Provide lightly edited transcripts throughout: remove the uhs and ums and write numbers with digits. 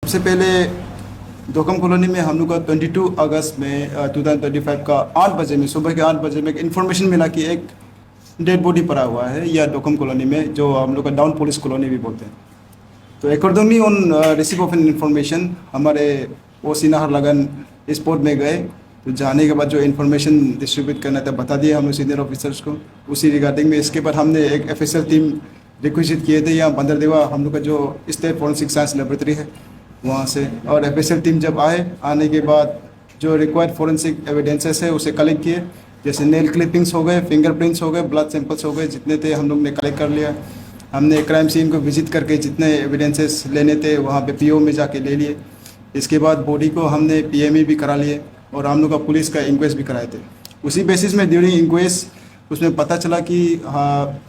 सबसे पहले दोकम कॉलोनी में हम लोग का 22 अगस्त में 2025 का 8 बजे में, सुबह के 8 बजे में एक इन्फॉर्मेशन मिला कि एक डेड बॉडी पड़ा हुआ है या दोकम कॉलोनी में, जो हम लोग का डाउन पुलिस कॉलोनी भी बोलते हैं। तो accordingly on receive of an information हमारे ओसी नाहरलगन स्पॉट में गए। तो जाने के बाद जो इन्फॉर्मेशन डिस्ट्रीब्यूट करना था बता दिया हमने सीनियर ऑफिसर्स को। उसी रिगार्डिंग में इसके बाद हमने एक एफएसएल टीम रिक्वेस्ट किए थे यहाँ बंदरदेवा, हम लोग का जो स्टेट फॉरेंसिक साइंस लेबोरेटरी है वहाँ से। और एफएसएल टीम जब आने के बाद जो रिक्वायर्ड फॉरेंसिक एविडेंसेस है उसे कलेक्ट किए, जैसे नेल क्लिपिंग्स हो गए, फिंगरप्रिंट्स हो गए, ब्लड सैंपल्स हो गए, जितने थे हम लोग ने कलेक्ट कर लिया। हमने क्राइम सीन को विजिट करके जितने एविडेंसेस लेने थे वहाँ पे पीओ में जाके ले लिए। इसके बाद बॉडी को हमने पीएमई भी करा लिए और हम लोग का पुलिस का इंक्वेस्ट भी कराए थे। उसी बेसिस में ड्यूरिंग इंक्वेस्ट उसमें पता चला कि हाँ,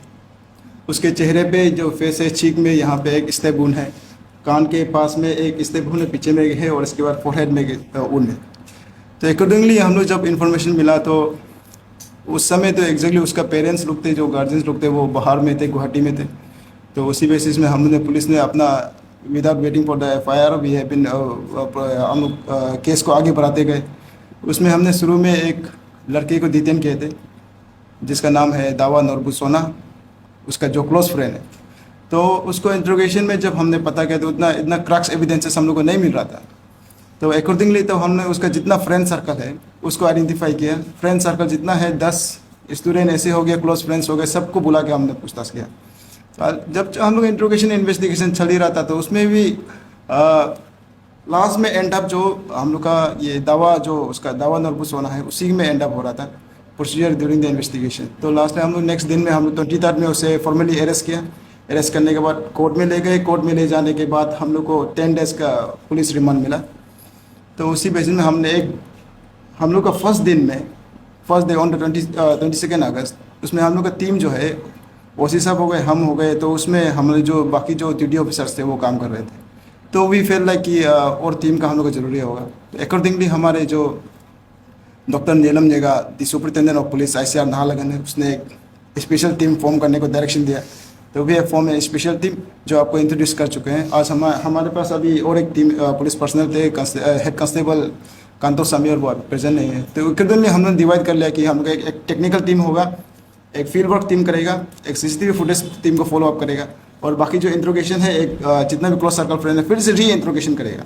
उसके चेहरे पे जो फेस है, चीक में यहाँ पे एक स्टेप वुंड है, कान के पास में एक स्टेप वुंड है, पीछे में है, और इसके बाद फोरहेड में वुंड है। तो अकॉर्डिंगली हम लोग जब इन्फॉर्मेशन मिला तो उस समय तो एग्जैक्टली उसका पेरेंट्स लोग थे, जो गार्जियंस लोग थे वो बाहर में थे, गुवाहाटी में थे। तो उसी बेसिस में हम लोग ने, पुलिस ने अपना without waiting for the FIR we have been, हम लोग केस को आगे बढ़ाते गए। उसमें हमने शुरू में एक लड़के को डिटेन किए थे जिसका नाम है दावा नोरबू सोना, उसका जो क्लोज फ्रेंड है। तो उसको इंट्रोगेशन में जब हमने पता किया तो इतना क्रक्स एविडेंसेस हम लोग को नहीं मिल रहा था। तो अकॉर्डिंगली तो हमने उसका जितना फ्रेंड सर्कल है उसको आइडेंटिफाई किया। फ्रेंड सर्कल जितना है 10 स्टूडेंट ऐसे हो गए, क्लोज फ्रेंड्स हो गए, सबको बुला के हमने पूछताछ किया। तो जब हम लोग इंट्रोगेशन इन्वेस्टिगेशन चल ही रहा था तो उसमें भी लास्ट में एंड अप जो हम लोग का ये दावा, जो उसका दावा नोरबू सोना है, उसी में एंड अप हो रहा था प्रोसीजर ड्यूरिंग द इन्वेस्टिगेशन। तो लास्ट में हम लोग नेक्स्ट दिन में हम लोग 23 में उसे फॉर्मली अरेस्ट किया। अरेस्ट करने के बाद कोर्ट में ले गए। कोर्ट में ले जाने के बाद हम लोग को 10 डेज़ का पुलिस रिमांड मिला। तो उसी बेसिस में हम लोग का फर्स्ट डे ऑन द 22 अगस्त, उसमें हम लोग का टीम जो है ओसी साहब हो गए, हम हो गए। तो उसमें हमने जो बाकी जो ड्यूटी ऑफिसर्स थे वो काम कर रहे थे। तो वी फील लाइक कि और टीम का हम लोग को ज़रूरी होगा। तो अकॉर्डिंगली हमारे जो doctor Neelam Jega, the superintendent of police ICR Naharlagun है, उसने एक स्पेशल टीम फॉर्म करने को डायरेक्शन दिया। तो we have form a special team जो आपको इंट्रोड्यूस कर चुके हैं। आज हमारे पास अभी और एक टीम पुलिस पर्सनल थे, हेड कांस्टेबल कांतो स्वामी, और वो प्रेजेंट नहीं है। तो अकॉर्डिंगली हमने डिवाइड कर लिया कि हम लोग एक टेक्निकल टीम होगा, एक फील्ड वर्क टीम करेगा, एक CCTV फुटेज टीम को फॉलो अप करेगा, और बाकी जो इंट्रोगेशन है एक जितना भी क्लोज सर्कल फ्रेंड है फिर से री इंट्रोगेशन करेगा।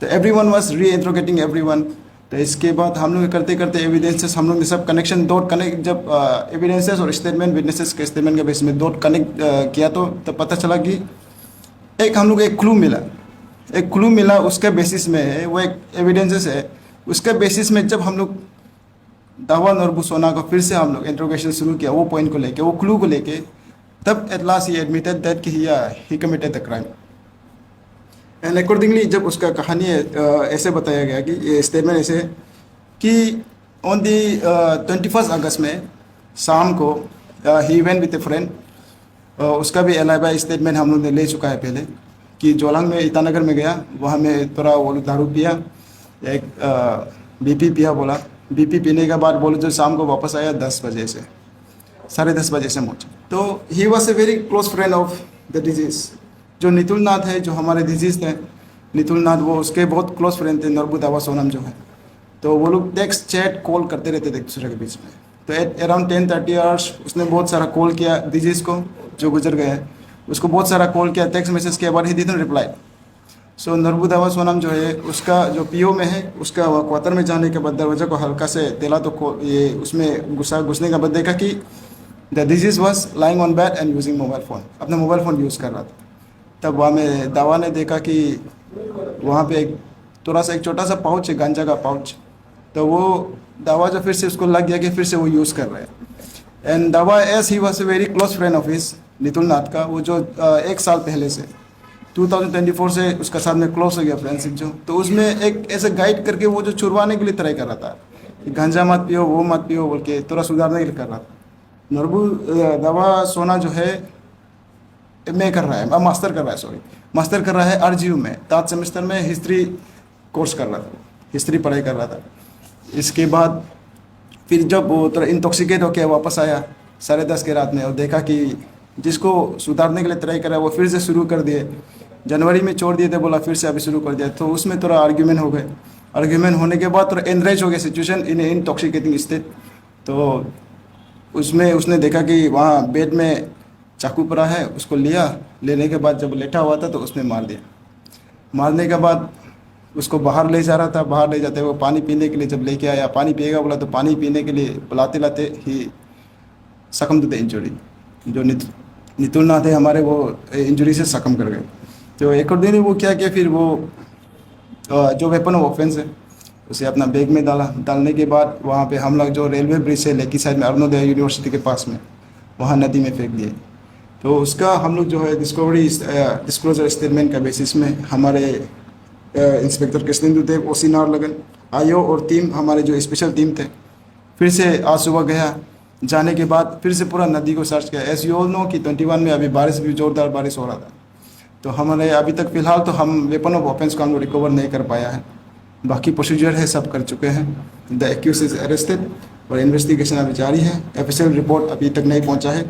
तो एवरीवन वाज री इंट्रोगेटिंग एवरीवन। तो इसके बाद हम लोग करते करते एविडेंसेस, हम लोग ने सब कनेक्शन डॉट कनेक्ट, जब एविडेंसेस और स्टेटमेंट, विटनेसेस के स्टेटमेंट के बेस में डॉट कनेक्ट किया तो तब पता चला कि हम लोग एक क्लू मिला उसके बेसिस में है, वो एक एविडेंसेस है। उसके बेसिस में जब हम लोग दावा नोरबू सोना को फिर से हम लोग इंट्रोगेशन शुरू किया, वो पॉइंट को लेके, वो क्लू को लेके, तब at last he admitted that कि he committed the crime. And accordingly जब उसका कहानी ऐसे बताया गया कि ये स्टेटमेंट ऐसे है कि ऑन दी 21 अगस्त में शाम को he went with A friend. उसका भी एलाइबाई स्टेटमेंट हम लोग ने ले चुका है पहले, कि जोलांग में ईटानगर में गया, वहाँ में थोड़ा वो दारू पिया, एक BP पिया बोला। BP पीने के बाद बोले जो शाम को वापस आया 10 बजे से, 10:30 बजे से पहुँचा। तो ही was a very close friend of the disease. जो नितुल नाथ है, जो हमारे डिजीज़ थे नितुल नाथ, वो उसके बहुत क्लोज फ्रेंड थे, नोरबू दावा सोनम जो है। तो वो लोग टेक्स्ट चैट कॉल करते रहते थे एक दूसरे के बीच में। तो एट अराउंड 10:30 आवर्स उसने बहुत सारा कॉल किया डिजीज़ को, जो गुजर गए हैं उसको बहुत सारा कॉल किया, टेक्स्ट मैसेज किया, बट ही डिडंट रिप्लाई। सो नोरबू दावा सोनम जो है, उसका जो PO में है, उसका क्वार्टर में जाने के बाद दरवाजा को हल्का से तेला, तो ये उसमें घुसने के बाद देखा कि the disease was lying on bed and using mobile phone, अपना मोबाइल फ़ोन यूज़ कर रहा था। तब वहाँ में दावा ने देखा कि वहाँ पे एक छोटा सा पाउच है, गांजा का पाउच। तो वो दावा जो फिर से उसको लग गया कि फिर से वो यूज़ कर रहे हैं। And Dawa as he was a very close friend of his Nitul Nath का, वो जो 1 साल पहले से 2024 से उसका साथ में क्लोज हो गया फ्रेंडशिप जो। तो उसमें एक ऐसे गाइड करके वो जो छुड़वाने के लिए ट्राई कर रहा था कि गांजा मत पियो, वो मत पियो बोल के, थोड़ा सुधारने के लिए कर रहा था। नोरबू दावा सोना जो है MA कर रहा है, मास्टर कर रहा है RGU में, 3rd सेमेस्टर में हिस्ट्री कोर्स कर रहा था, हिस्ट्री पढ़ाई कर रहा था। इसके बाद फिर जब वो थोड़ा इंटॉक्सिकेट होकर वापस आया 10:30 के रात में, और देखा कि जिसको सुधारने के लिए ट्राई करा वो फिर से शुरू कर दिए जनवरी में छोड़ दिए थे, बोला फिर से अभी शुरू कर दिया। तो उसमें थोड़ा आर्ग्यूमेंट हो गए। आर्ग्यूमेंट होने के बाद थोड़ा एनरेज हो गया सिचुएशन इन इंटॉक्सिकेटिंग स्टेट। तो उसमें उसने देखा कि वहाँ बेड में चाकू पड़ा है, उसको लिया। लेने के बाद जब लेटा हुआ था तो उसमें मार दिया। मारने के बाद उसको बाहर ले जा रहा था। बाहर ले जाते वो पानी पीने के लिए जब लेके आया, पानी पिएगा बोला तो पानी पीने के लिए बुलाते लाते ही सकम टू द इंजरी। जो नितुलना थे हमारे, वो इंजरी से सकम कर गए। तो अकॉर्डिंगली वो क्या किया, फिर वो जो वेपन ऑफ ऑफेंस है उसे अपना बैग में डाला। डालने के बाद वहाँ पे हम लोग जो रेलवे ब्रिज है लेकी साइड में, अरुणोदय यूनिवर्सिटी के पास में, वहाँ नदी में फेंक दिए। तो उसका हम लोग जो है डिस्क्लोजर स्टेटमेंट का बेसिस में हमारे इंस्पेक्टर कृष्णेंदु देव, ओसी नाहरलगुन, आईओ और टीम, हमारे जो स्पेशल टीम थे, फिर से आज सुबह गया। जाने के बाद फिर से पूरा नदी को सर्च किया। एज यू ऑल नो कि 21 में अभी बारिश भी जोरदार बारिश हो रहा था। तो हमारे अभी तक फ़िलहाल तो हम वेपन ऑफ ऑफेंस को हम लोग रिकवर नहीं कर पाया है। बाकी प्रोसीजर है सब कर चुके हैं। द एक्यूज इज अरेस्टेड और इन्वेस्टिगेशन अभी जारी है। ऑफिशियल रिपोर्ट अभी तक नहीं पहुंचा है,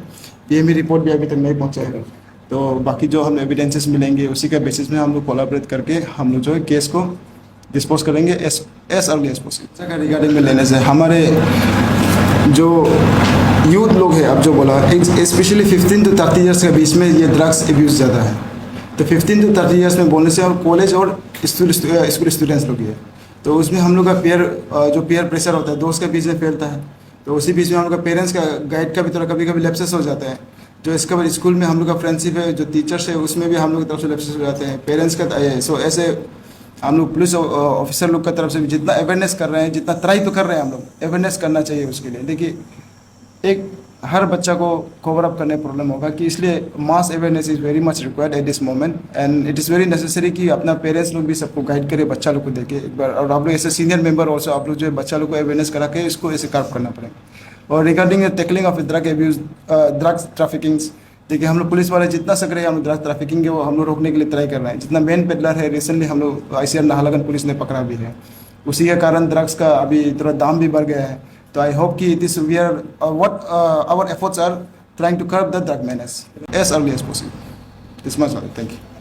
पीएमई रिपोर्ट भी अभी तक नहीं पहुंचा है। तो बाकी जो हम एविडेंसेस मिलेंगे उसी के बेसिस में हम लोग कोलैबोरेट करके हम लोग जो है केस को डिस्पोज करेंगे as early as possible. Regarding में लेने से हमारे जो यूथ लोग हैं, अब जो बोला, स्पेशली 15 to 30 ईयर्स के बीच में ये ड्रग्स एब्यूज़ ज़्यादा है। तो 15 to 30 ईयर्स में बोलने से और कॉलेज और स्कूल स्टूडेंट्स लोग ही है। तो उसमें हम लोग का पेयर प्रेशर होता है, दोस्त के बीच में फैलता है। तो उसी बीच में हम लोग का पेरेंट्स का गाइड का भी थोड़ा कभी कभी लैप्सेस हो जाता है। जो इसके बाद स्कूल में हम लोग का फ्रेंडशिप है, जो टीचर्स है, उसमें भी हम लोग की तरफ से लैप्सेस हो जाते हैं। पेरेंट्स का सो ऐसे हम लोग पुलिस ऑफिसर लोग की तरफ से भी जितना अवेयरनेस कर रहे हैं, जितना ट्राई तो कर रहे हैं, हम लोग अवेयरनेस करना चाहिए उसके लिए। देखिए, एक हर बच्चा को कवर अप करने प्रॉब्लम होगा कि इसलिए mass awareness is very much required at this moment and it is very necessary कि अपना पेरेंट्स लोग भी सबको गाइड करे, बच्चा लोग को देखे एक बार। और आप लोग ऐसे सीनियर मेंबर ऑल्सो आप लोग जो है बच्चा लोग को अवेयरनेस करा के इसको ऐसे कार्व करना पड़ेगा। और regarding tackling of drug abuse, drugs trafficking, देखिए हम लोग पुलिस वाले जितना सक रहे हैं, हम लोग ड्रग ट्रैफिकिंग है वो हम लोग रोकने के लिए ट्राई कर रहे हैं। जितना मेन पेडलर है, रिसेंटली हम लोग ICR नाहरलगुन पुलिस ने पकड़ा भी है। उसी के कारण ड्रग्स का अभी थोड़ा दाम भी बढ़ गया है। तो आई होप कि this we are what our efforts are trying to curb the drug menace as early as possible. This much, thank you.